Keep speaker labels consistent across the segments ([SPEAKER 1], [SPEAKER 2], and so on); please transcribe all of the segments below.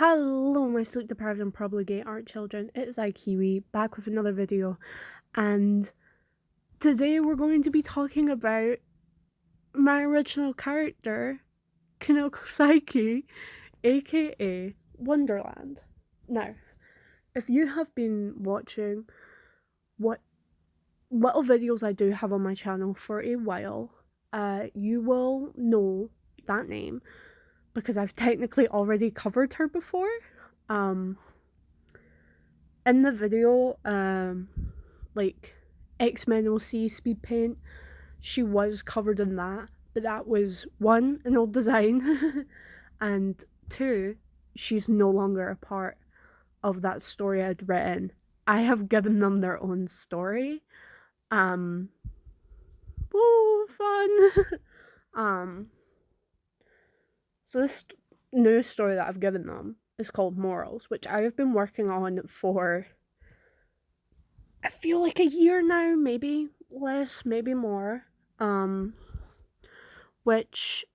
[SPEAKER 1] Hello, my sleep deprived and probably gay art children. It is Saiki back with another video, and today we're going to be talking about my original character, Kinoko Saiki, aka Wonderland. Now, if you have been watching what little videos I do have on my channel for a while, you will know that name because I've technically already covered her before. In the video, like X-Men OC Speedpaint, she was covered in that, but that was one, an old design, and two, she's no longer a part of that story I'd written. I have given them their own story. Oh, fun. So this new story that I've given them is called Morals, which I have been working on for, I feel like a year now, maybe less, maybe more. Which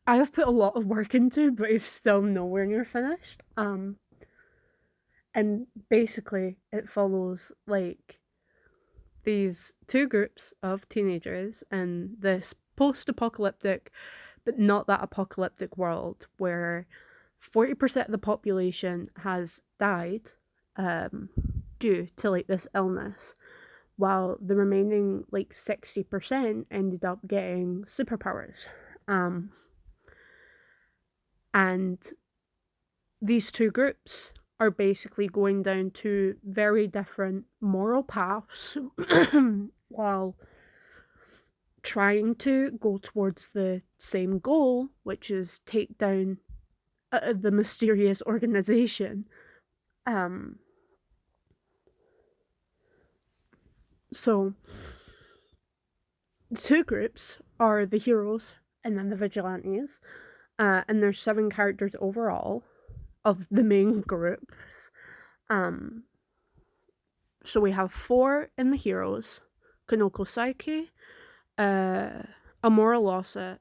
[SPEAKER 1] I have put a lot of work into, but it's still nowhere near finished. And basically it follows like these two groups of teenagers in this post-apocalyptic, but not that apocalyptic world where 40% of the population has died due to like this illness, while the remaining like 60% ended up getting superpowers. And these two groups are basically going down two very different moral paths while trying to go towards the same goal, which is take down the mysterious organization. So two groups are the heroes and then the vigilantes, and there's 7 characters overall of the main groups. So we have 4 in the heroes: Kinoko Saiki, Amora Lawset,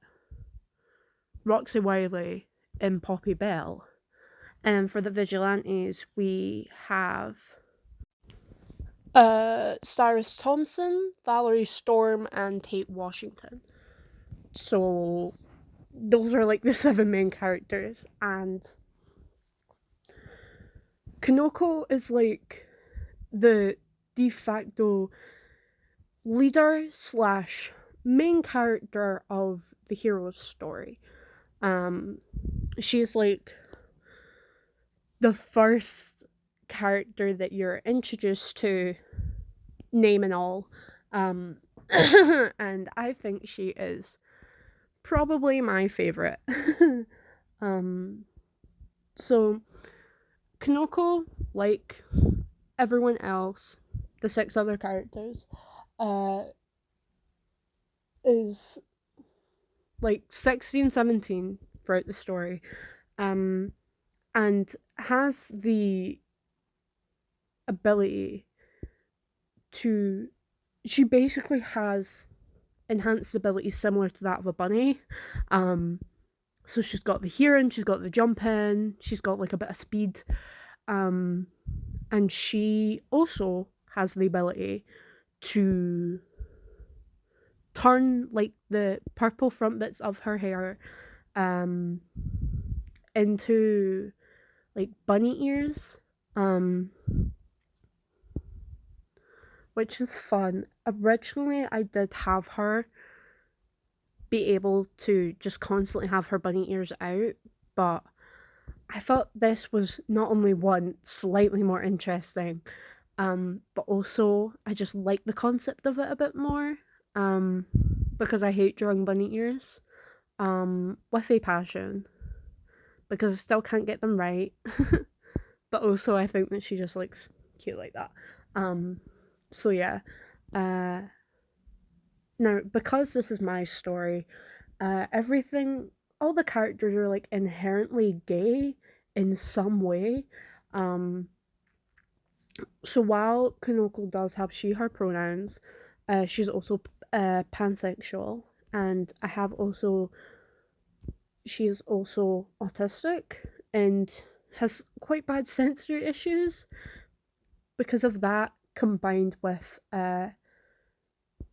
[SPEAKER 1] Roxy Wiley, and Poppy Bell. And for the vigilantes, we have Cyrus Thompson, Valerie Storm, and Tate Washington. So those are like the 7 main characters, and Kinoko is like the de facto leader slash main character of the hero's story. She's like the first character that you're introduced to, name and all. And I think she is probably my favorite. So Kinoko, like everyone else, the 6 other characters, is like 16, 17 throughout the story, and has the ability to, she basically has enhanced abilities similar to that of a bunny. So she's got the hearing, she's got the jumping, she's got like a bit of speed, and she also has the ability to turn like the purple front bits of her hair into like bunny ears, which is fun. Originally I did have her be able to just constantly have her bunny ears out, but I thought this was not only one slightly more interesting, but also I just like the concept of it a bit more, because I hate drawing bunny ears, with a passion, because I still can't get them right, but also I think that she just looks cute like that. So yeah, now because this is my story, everything, all the characters are like inherently gay in some way. So while Kinoko does have she her pronouns, she's also pansexual, and she's also autistic, and has quite bad sensory issues because of that, combined with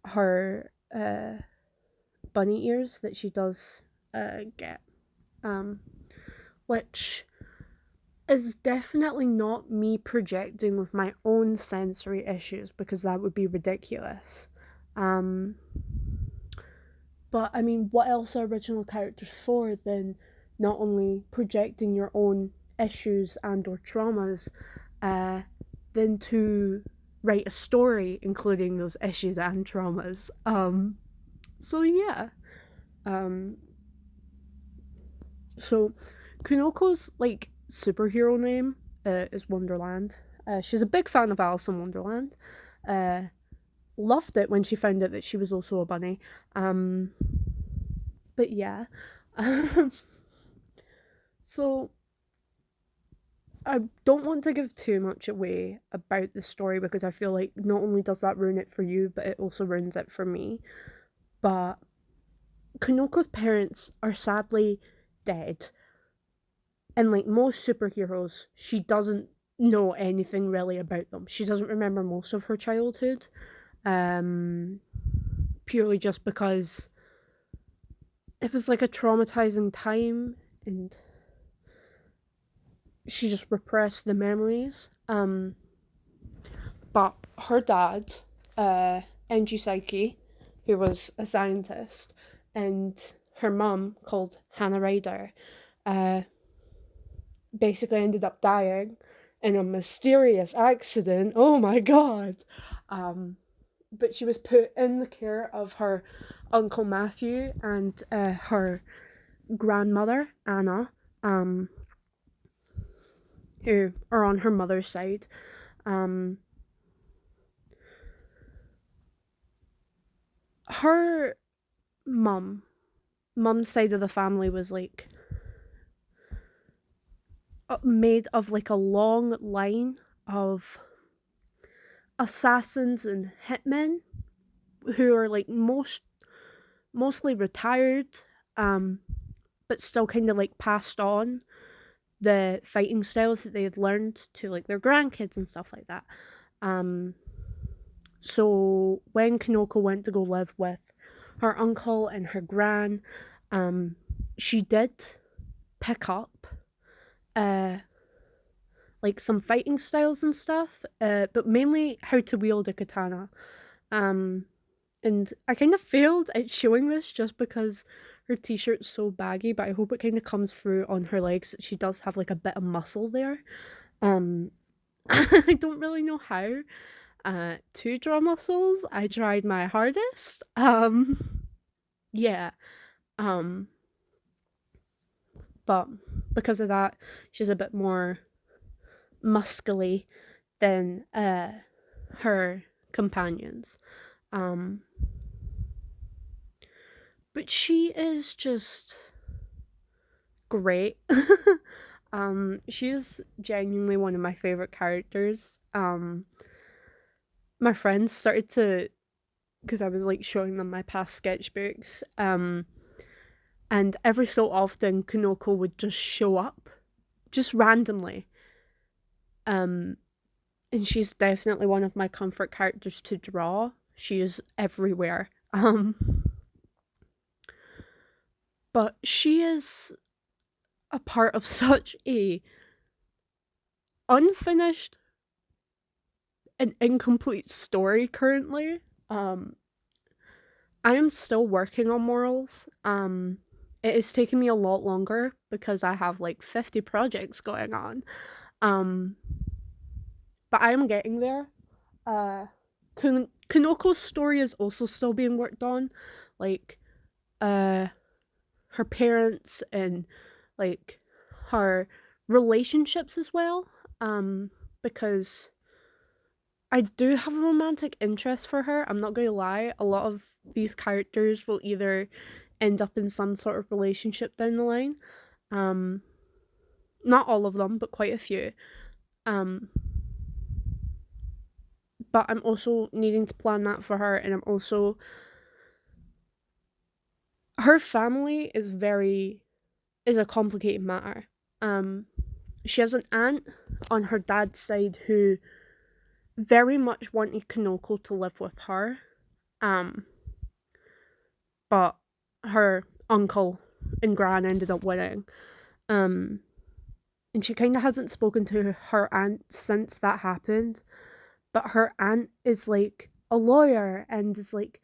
[SPEAKER 1] her bunny ears that she does get, um, which is definitely not me projecting with my own sensory issues because that would be ridiculous. Um, but I mean, what else are original characters for than not only projecting your own issues and or traumas, uh, than to write a story including those issues and traumas. So yeah. Um, so Kunoko's like superhero name is Wonderland. She's a big fan of Alice in Wonderland. Uh, Loved it when she found out that she was also a bunny. Um, but yeah. So I don't want to give too much away about the story because I feel like not only does that ruin it for you, but it also ruins it for me. But Kunoko's parents are sadly dead. And like most superheroes, she doesn't know anything really about them. She doesn't remember most of her childhood. Um, Purely just because it was like a traumatizing time and she just repressed the memories. But her dad, Enji Saiki, who was a scientist, and her mum, called Hannah Ryder, uh, basically ended up dying in a mysterious accident. Oh my god! But she was put in the care of her uncle Matthew and her grandmother Anna, who are on her mother's side. Um, Her mum's side of the family was like made of like a long line of assassins and hitmen who are like mostly retired, um, but still kind of like passed on the fighting styles that they had learned to like their grandkids and stuff like that. Um, so when Kinoko went to go live with her uncle and her gran, she did pick up uh like some fighting styles and stuff, but mainly how to wield a katana. Um, and I kind of failed at showing this just because her t-shirt's so baggy, but I hope it kind of comes through on her legs that she does have like a bit of muscle there. Um, I don't really know how to draw muscles. I tried my hardest. Yeah. Um, but because of that, she's a bit more muscly than her companions. Um, but she is just great. She's genuinely one of my favorite characters. My friends started to, because I was like showing them my past sketchbooks, and every so often Kunoko would just show up, just randomly. Um, and she's definitely one of my comfort characters to draw. She is everywhere. But she is a part of such a unfinished and incomplete story currently. I am still working on morals. It is taking me a lot longer because I have like 50 projects going on. Um, but I am getting there. Uh, Kunoko's story is also still being worked on. Like, her parents and like her relationships as well. Because I do have a romantic interest for her. I'm not going to lie. A lot of these characters will either end up in some sort of relationship down the line. Um, Not all of them, but quite a few. Um, but I'm also needing to plan that for her, and I'm also her family is a complicated matter. she has an aunt on her dad's side who very much wanted Kinoko to live with her. Um, but her uncle and gran ended up winning. Um, and she kind of hasn't spoken to her aunt since that happened. But her aunt is like a lawyer and is like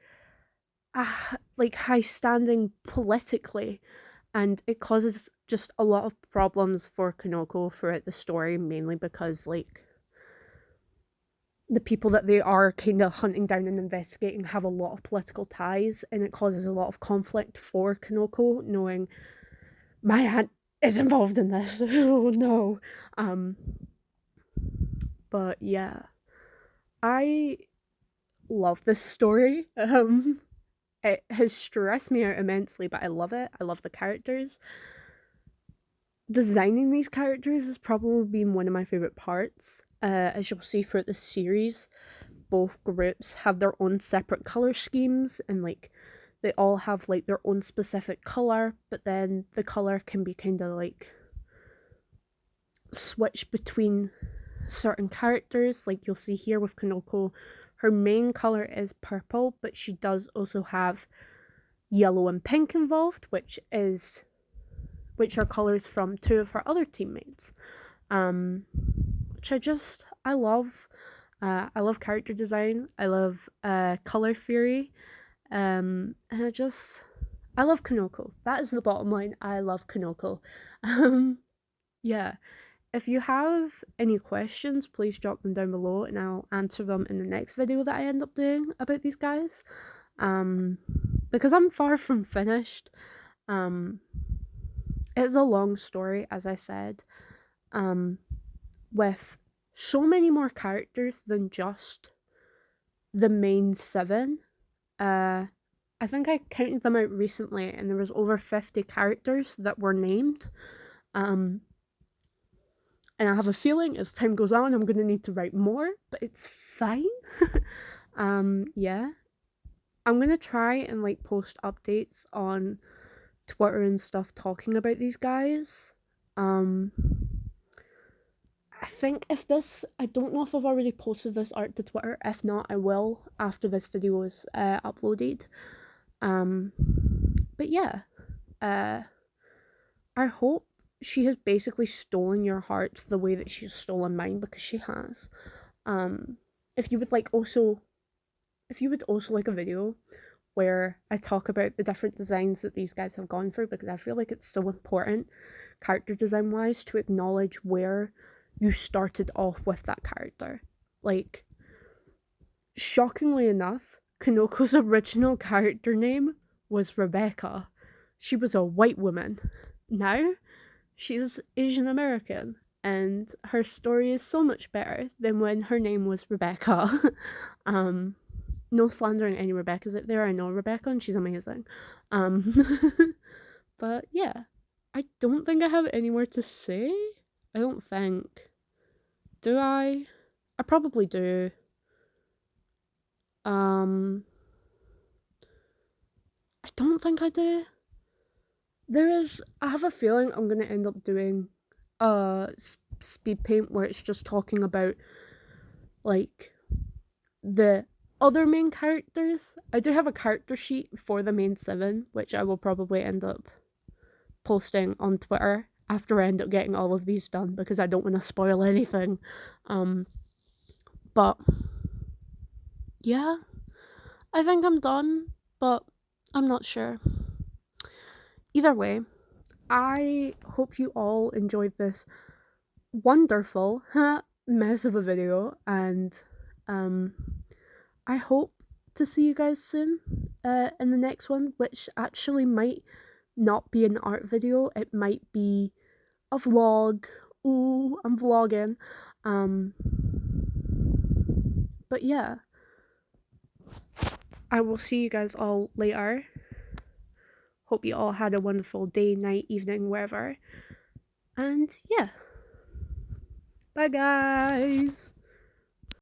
[SPEAKER 1] high standing politically, and it causes just a lot of problems for Kinoko throughout the story, mainly because like the people that they are kind of hunting down and investigating have a lot of political ties, and it causes a lot of conflict for Kinoko, knowing my aunt is involved in this. Oh no. Um, but yeah, I love this story. It has stressed me out immensely, but I love it. I love the characters. Designing these characters has probably been one of my favourite parts. As you'll see throughout the series, both groups have their own separate colour schemes, and like they all have like their own specific colour, but then the colour can be kind of like switched between certain characters. Like you'll see here with Kinoko, her main colour is purple, but she does also have yellow and pink involved, which are colours from two of her other teammates. Which I love. I love character design. I love colour theory. And I love Kinoko. That is the bottom line. I love Kinoko. Yeah. If you have any questions, please drop them down below and I'll answer them in the next video that I end up doing about these guys. Because I'm far from finished. It's a long story, as I said, with so many more characters than just the main 7. I think I counted them out recently and there was over 50 characters that were named. And I have a feeling as time goes on I'm going to need to write more, but it's fine. Yeah. I'm going to try and like post updates on Twitter and stuff talking about these guys. I think I don't know if I've already posted this art to Twitter. If not, I will after this video is uploaded. But yeah, I hope she has basically stolen your heart the way that she's stolen mine, because she has. If you would also like a video where I talk about the different designs that these guys have gone through, because I feel like it's so important, character design wise, to acknowledge where you started off with that character. Like, shockingly enough, Kinoko's original character name was Rebecca. She was a white woman. Now, she's Asian American, and her story is so much better than when her name was Rebecca. No slandering any Rebeccas out there. I know Rebecca and she's amazing. But yeah, I don't think I have any more to say. I don't think. Do I? I probably do. I don't think I do. I have a feeling I'm gonna end up doing speed paint where it's just talking about like the other main characters. I do have a character sheet for the main 7, which I will probably end up posting on Twitter after I end up getting all of these done, because I don't want to spoil anything. But yeah, I think I'm done, but I'm not sure. Either way, I hope you all enjoyed this wonderful mess of a video, and I hope to see you guys soon in the next one, which actually might not be an art video. It might be a vlog. Ooh, I'm vlogging. But yeah, I will see you guys all later. Hope you all had a wonderful day, night, evening, wherever. And yeah, bye guys.